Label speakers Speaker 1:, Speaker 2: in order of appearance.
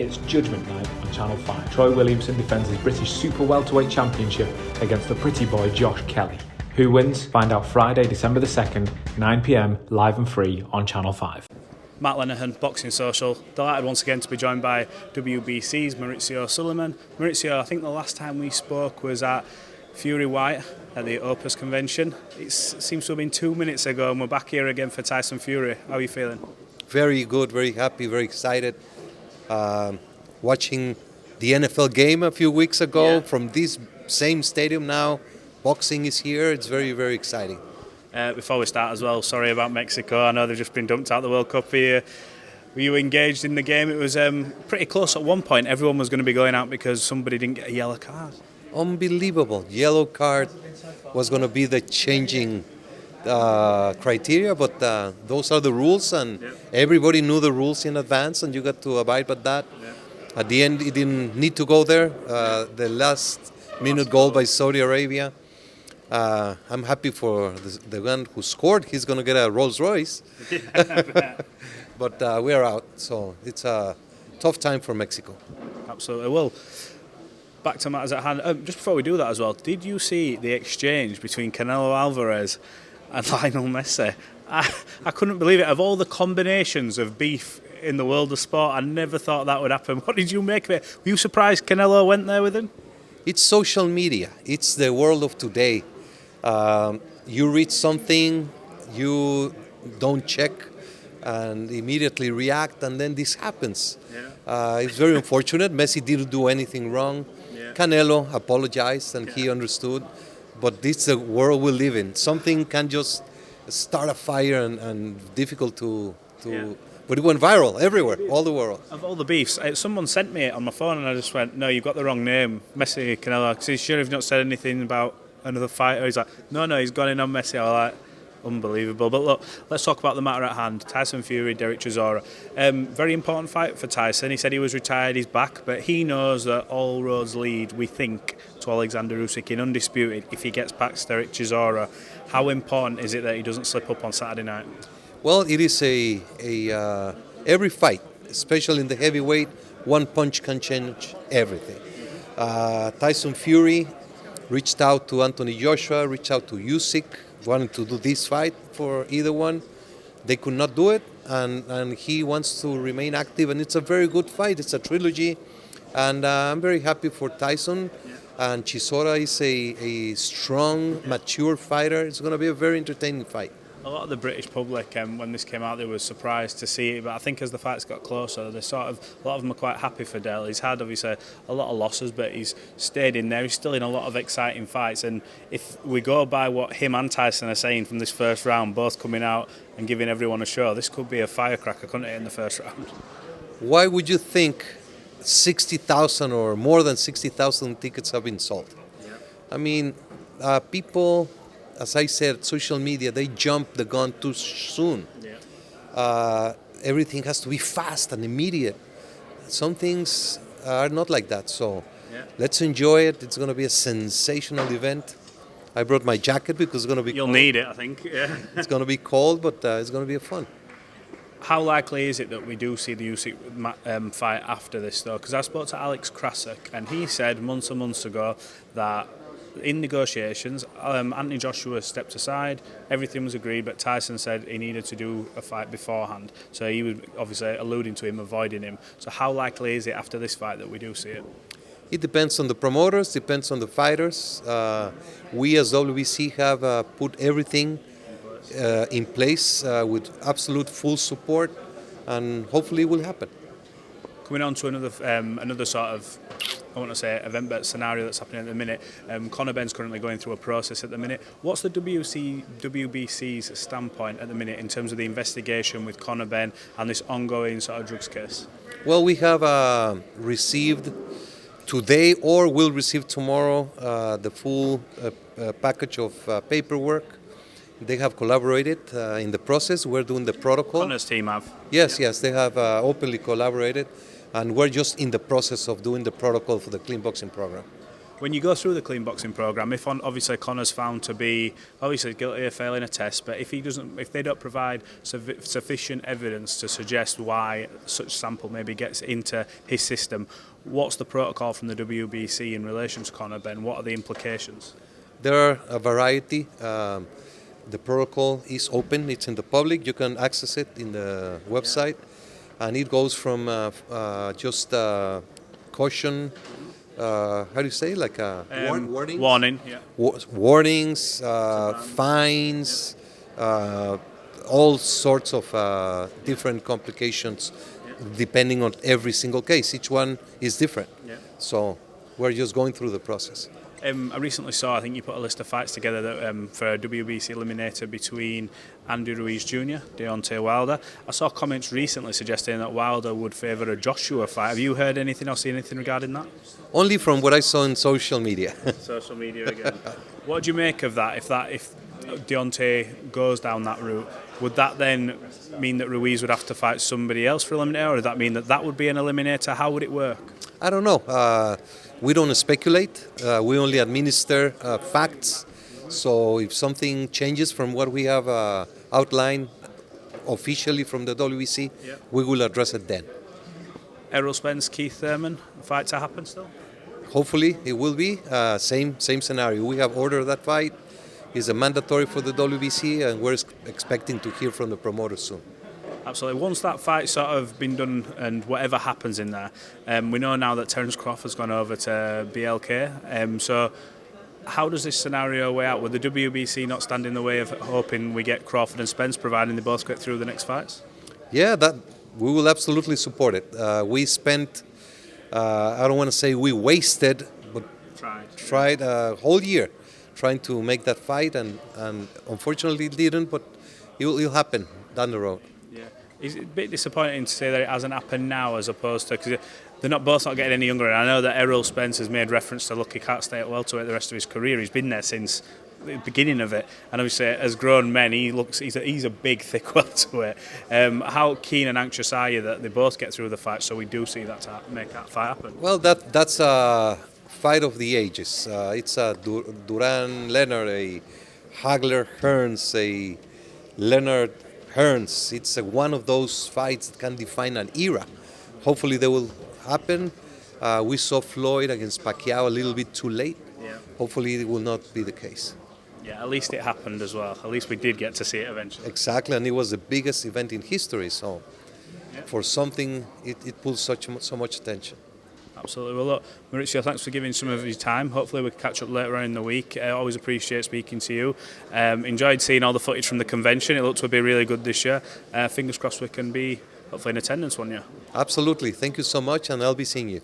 Speaker 1: It's Judgment Night on Channel 5. Troy Williamson defends his British Super Welterweight Championship against the pretty boy Josh Kelly. Who wins? Find out Friday, December the 2nd, 9pm, live and free on Channel 5.
Speaker 2: Matt Lenehan, Boxing Social. Delighted once again to be joined by WBC's Mauricio Sulaiman. Mauricio, I think the last time we spoke was at Fury White at the Opus convention. It seems to have been 2 minutes ago and we're back here again for Tyson Fury. How are you feeling?
Speaker 3: Very good, very happy, very excited. Watching the NFL game a few weeks ago from this same stadium now. Boxing is here. It's very, very exciting.
Speaker 2: Before we start as well, sorry about Mexico. I know they've just been dumped out of the World Cup here. Were you engaged in the game? It was pretty close at one point. Everyone was going to be going out because somebody didn't get a yellow card.
Speaker 3: Unbelievable. Yellow card was going to be the changing criteria, but those are the rules, and everybody knew the rules in advance, and you got to abide by that. At the end, it didn't need to go there. The last minute goal by Saudi Arabia. I'm happy for the one who scored. He's going to get a Rolls Royce. But we're out, so it's a tough time for Mexico.
Speaker 2: Absolutely. Well, back to matters at hand. Just before we do that as well, did you see the exchange between Canelo Alvarez and Lionel Messi? I couldn't believe it. Of all the combinations of beef in the world of sport, I never thought that would happen. What did you make of it? Were you surprised Canelo went there with him?
Speaker 3: It's social media. It's the world of today. You read something, you don't check, and immediately react, and then this happens. It's very unfortunate. Messi didn't do anything wrong. Canelo apologized, and he understood. But this is the world we live in. Something can just start a fire and difficult to But it went viral everywhere, all the world.
Speaker 2: Of all the beefs, someone sent me it on my phone and I just went, no, you've got the wrong name, Messi Canelo. Because he's sure he's not said anything about another fighter. He's like, no, he's gone in on Messi. I was like, unbelievable. But look, let's talk about the matter at hand. Tyson Fury, Derek Chisora. Very important fight for Tyson. He said he was retired, he's back, but he knows that all roads lead, we think, to Alexander Usyk in undisputed if he gets past Derek Chisora. How important is it that he doesn't slip up on Saturday night?
Speaker 3: Well, it is every fight, especially in the heavyweight, one punch can change everything. Tyson Fury reached out to Anthony Joshua, reached out to Usyk, wanted to do this fight for either one. They could not do it, and he wants to remain active, and it's a very good fight. It's a trilogy, and I'm very happy for Tyson. And Chisora is a strong, mature fighter. It's going to be a very entertaining fight.
Speaker 2: A lot of the British public, when this came out, they were surprised to see it. But I think as the fights got closer, a lot of them are quite happy for Del. He's had obviously a lot of losses, but he's stayed in there. He's still in a lot of exciting fights. And if we go by what him and Tyson are saying from this first round, both coming out and giving everyone a show, this could be a firecracker, couldn't it, in the first round?
Speaker 3: Why would you think 60,000 or more than 60,000 tickets have been sold? I mean, people, as I said, social media, they jump the gun too soon. Everything has to be fast and immediate. Some things are not like that, so let's enjoy it. It's going to be a sensational event. I brought my jacket because it's going to be
Speaker 2: You'll
Speaker 3: cold.
Speaker 2: need it, I think. Yeah.
Speaker 3: It's going to be cold, but it's going to be fun.
Speaker 2: How likely is it that we do see the Usyk fight after this, though? Because I spoke to Alex Krasik, and he said months and months ago that in negotiations, Anthony Joshua stepped aside, everything was agreed, but Tyson said he needed to do a fight beforehand. So he was obviously alluding to him, avoiding him. So how likely is it after this fight that we do see it?
Speaker 3: It depends on the promoters, depends on the fighters. We as WBC have put everything in place with absolute full support, and hopefully it will happen.
Speaker 2: Coming on to another sort of, I want to say event, but scenario that's happening at the minute. Conor Benn's currently going through a process at the minute. What's the WBC's standpoint at the minute in terms of the investigation with Conor Benn and this ongoing sort of drugs case?
Speaker 3: Well, we have received today or will receive tomorrow the full package of paperwork. They have collaborated in the process. We're doing the protocol.
Speaker 2: Conor's team have.
Speaker 3: Yes, they have openly collaborated, and we're just in the process of doing the protocol for the clean boxing program.
Speaker 2: When you go through the clean boxing program, if obviously Conor's found to be obviously guilty of failing a test, but if they don't provide sufficient evidence to suggest why such sample maybe gets into his system, what's the protocol from the WBC in relation to Conor, Ben? What are the implications?
Speaker 3: There are a variety. The protocol is open, it's in the public, you can access it in the website, and it goes from just caution, how do you say, like warnings?
Speaker 2: Warning, yeah.
Speaker 3: Warnings, fines, all sorts of different complications depending on every single case. Each one is different.
Speaker 2: Yeah.
Speaker 3: So we're just going through the process.
Speaker 2: I recently saw, I think you put a list of fights together that, for a WBC eliminator between Andy Ruiz Jr., Deontay Wilder. I saw comments recently suggesting that Wilder would favour a Joshua fight. Have you heard anything or seen anything regarding that?
Speaker 3: Only from what I saw in social media.
Speaker 2: Social media again. What do you make of that? If Deontay goes down that route, would that then mean that Ruiz would have to fight somebody else for eliminator, or would that mean that would be an eliminator? How would it work?
Speaker 3: I don't know. We don't speculate. We only administer facts. So if something changes from what we have outlined officially from the WBC, we will address it then.
Speaker 2: Errol Spence, Keith Thurman, fight to happen still?
Speaker 3: Hopefully it will be. Same scenario. We have ordered that fight. It's a mandatory for the WBC, and we're expecting to hear from the promoter soon.
Speaker 2: Absolutely. Once that fight's sort of been done and whatever happens in there, we know now that Terence Crawford's gone over to BLK. So how does this scenario weigh out? Would the WBC not stand in the way of hoping we get Crawford and Spence, providing they both get through the next fights?
Speaker 3: Yeah, that we will absolutely support it. We spent, I don't want to say we wasted, but tried a whole year trying to make that fight, and unfortunately it didn't, but it will happen down the road.
Speaker 2: Yeah, it's a bit disappointing to say that it hasn't happened now, as opposed to, because they're both not getting any younger. And I know that Errol Spence has made reference to, look, he can't stay at welterweight the rest of his career. He's been there since the beginning of it, and obviously as grown men, he's a big, thick welterweight. How keen and anxious are you that they both get through the fight, so we do see that to make that fight happen?
Speaker 3: Well, that's a fight of the ages. It's a Duran-Leonard, a Hagler-Hearns, a Leonard-Hearns. It's one of those fights that can define an era. Hopefully they will happen. We saw Floyd against Pacquiao a little bit too late.
Speaker 2: Yeah.
Speaker 3: Hopefully it will not be the case.
Speaker 2: Yeah, at least it happened as well. At least we did get to see it eventually.
Speaker 3: Exactly, and it was the biggest event in history. So for something, it pulls so much attention.
Speaker 2: Absolutely. Well, look, Mauricio, thanks for giving some of your time. Hopefully we can catch up later on in the week. I always appreciate speaking to you. Enjoyed seeing all the footage from the convention. It looked to be really good this year. Fingers crossed we can be hopefully in attendance one year.
Speaker 3: Absolutely. Thank you so much, and I'll be seeing you.